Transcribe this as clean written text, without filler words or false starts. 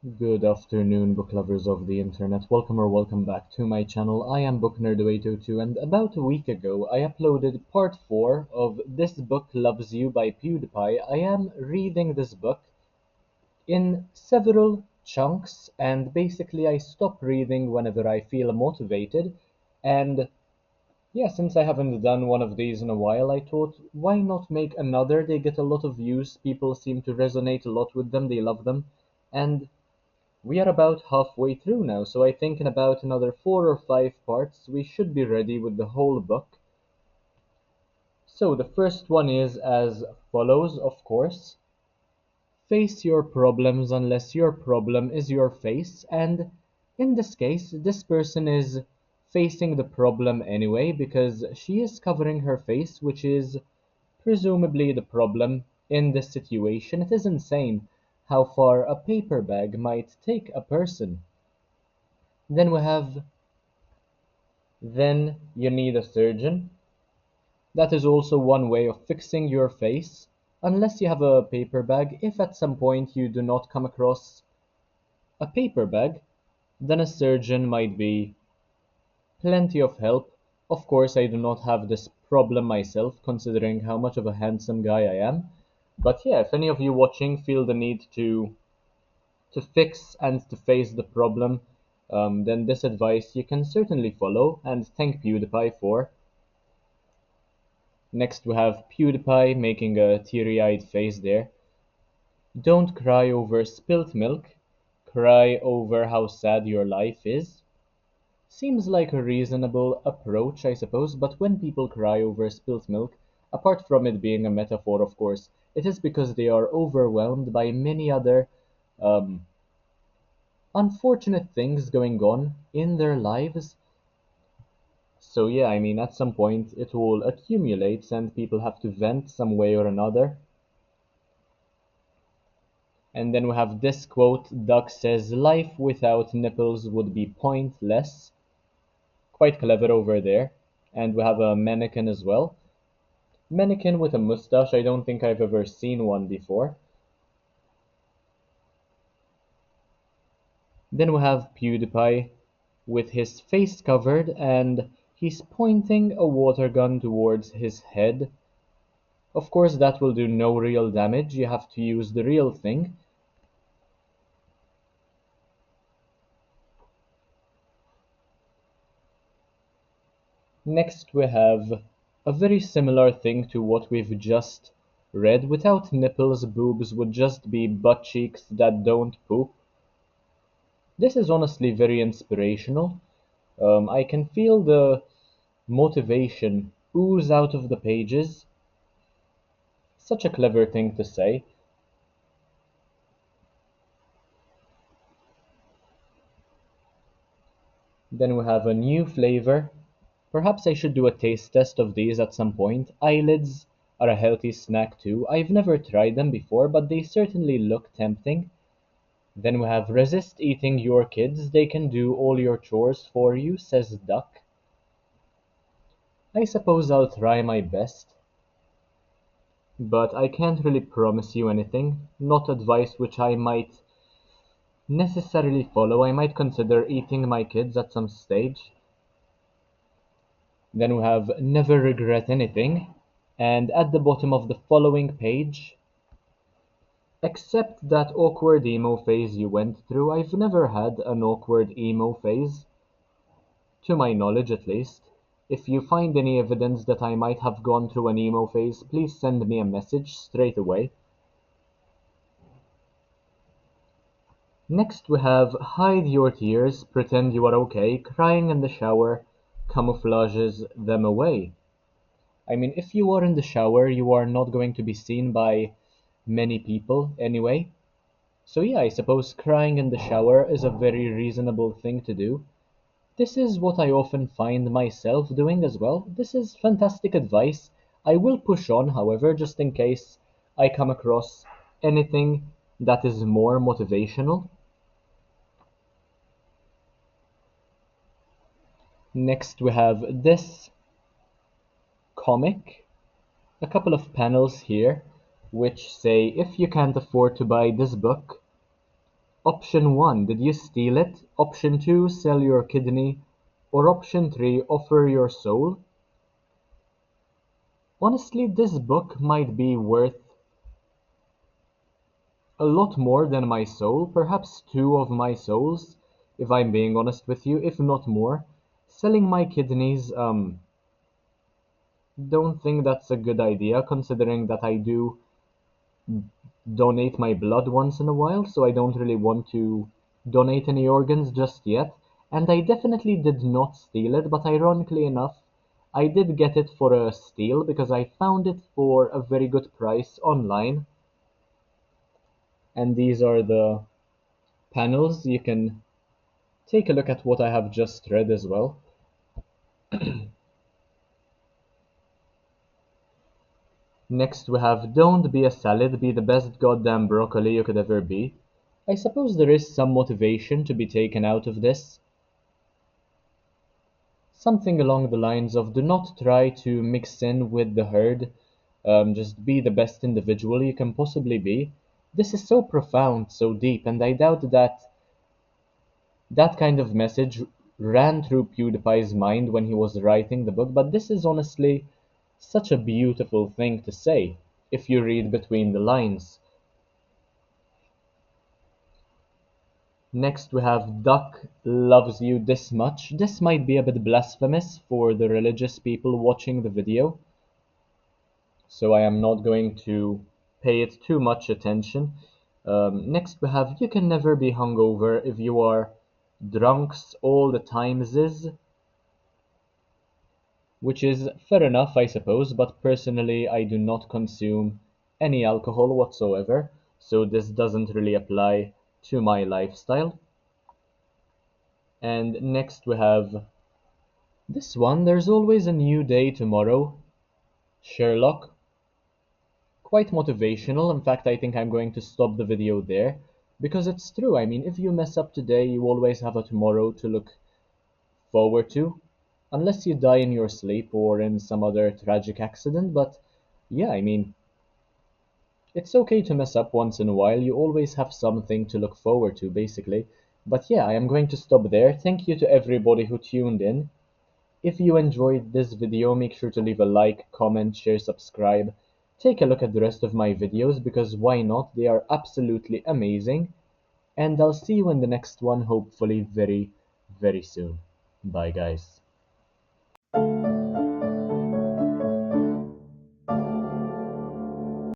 Good afternoon, book lovers of the internet. Welcome or welcome back to my channel. I am BookNerd802, and about a week ago I uploaded part 4 of This Book Loves You by PewDiePie. I am reading this book in several chunks, and basically I stop reading whenever I feel motivated. And yeah, since I haven't done one of these in a while, I thought, why not make another? They get a lot of views, people seem to resonate a lot with them, they love them. And we are about halfway through now, so I think in about another 4 or 5 parts we should be ready with the whole book. So the first one is as follows, of course. Face your problems unless your problem is your face, and in this case, this person is facing the problem anyway because she is covering her face, which is presumably the problem in this situation. It is insane how far a paper bag might take a person. Then we have Then you need a surgeon. That is also one way of fixing your face, unless you have a paper bag. If at some point you do not come across a paper bag, then a surgeon might be plenty of help. Of course, I do not have this problem myself, considering how much of a handsome guy I am. But yeah, if any of you watching feel the need to fix and to face the problem, then this advice you can certainly follow and thank PewDiePie for. Next we have PewDiePie making a teary-eyed face there. Don't cry over spilt milk, cry over how sad your life is. Seems like a reasonable approach, I suppose, but when people cry over spilt milk, apart from it being a metaphor, of course, it is because they are overwhelmed by many other um, unfortunate things going on in their lives. So yeah, I mean, at some point it will accumulate and people have to vent some way or another. And then we have this quote, Duck says, life without nipples would be pointless. Quite clever over there. And we have a mannequin as well. Mannequin with a mustache, I don't think I've ever seen one before. Then we have PewDiePie with his face covered and he's pointing a water gun towards his head. Of course that will do no real damage, you have to use the real thing. Next we have a very similar thing to what we've just read. Without nipples, boobs would just be butt cheeks that don't poop. This is honestly very inspirational. I can feel the motivation ooze out of the pages. Such a clever thing to say. Then we have a new flavor. Perhaps I should do a taste test of these at some point. Eyelids are a healthy snack too. I've never tried them before, but they certainly look tempting. Then we have resist eating your kids. They can do all your chores for you, says Duck. I suppose I'll try my best, but I can't really promise you anything. Not advice which I might necessarily follow. I might consider eating my kids at some stage. Then we have never regret anything. And at the bottom of the following page, except that awkward emo phase you went through, I've never had an awkward emo phase, to my knowledge at least. If you find any evidence that I might have gone through an emo phase, please send me a message straight away. Next we have hide your tears, pretend you are okay, crying in the shower camouflages them away. I mean, if you are in the shower, you are not going to be seen by many people anyway. So yeah, I suppose crying in the shower is a very reasonable thing to do. This is what I often find myself doing as well. This is fantastic advice. I will push on, however, just in case I come across anything that is more motivational. Next we have this comic, a couple of panels here which say if you can't afford to buy this book, Option 1, did you steal it? Option 2, sell your kidney? Or option 3, offer your soul? Honestly, this book might be worth a lot more than my soul, perhaps two of my souls, if I'm being honest with you, if not more. Selling my kidneys, don't think that's a good idea, considering that I do donate my blood once in a while, so I don't really want to donate any organs just yet. And I definitely did not steal it, but ironically enough, I did get it for a steal because I found it for a very good price online. And these are the panels. You can take a look at what I have just read as well. Next we have Don't be a salad, be the best goddamn broccoli you could ever be. I suppose there is some motivation to be taken out of this. Something along the lines of do not try to mix in with the herd, just be the best individual you can possibly be. This is so profound, so deep, and I doubt that that kind of message ran through PewDiePie's mind when he was writing the book, but this is honestly such a beautiful thing to say if you read between the lines. Next we have Duck loves you this much. This might be a bit blasphemous for the religious people watching the video, so I am not going to pay it too much attention. Next we have You can never be hungover if you are drunks all the times is, which is fair enough, I suppose, but personally I do not consume any alcohol whatsoever, so this doesn't really apply to my lifestyle. And next we have this one, There's always a new day tomorrow. Sherlock. Quite motivational. In fact, I think I'm going to stop the video there because it's true. I mean, if you mess up today, you always have a tomorrow to look forward to, unless you die in your sleep or in some other tragic accident. But yeah, I mean, it's okay to mess up once in a while. You always have something to look forward to, basically. But yeah, I am going to stop there. Thank you to everybody who tuned in. If you enjoyed this video, make sure to leave a like, comment, share, subscribe. Take a look at the rest of my videos because why not? They are absolutely amazing. And I'll see you in the next one, hopefully very, very soon. Bye, guys.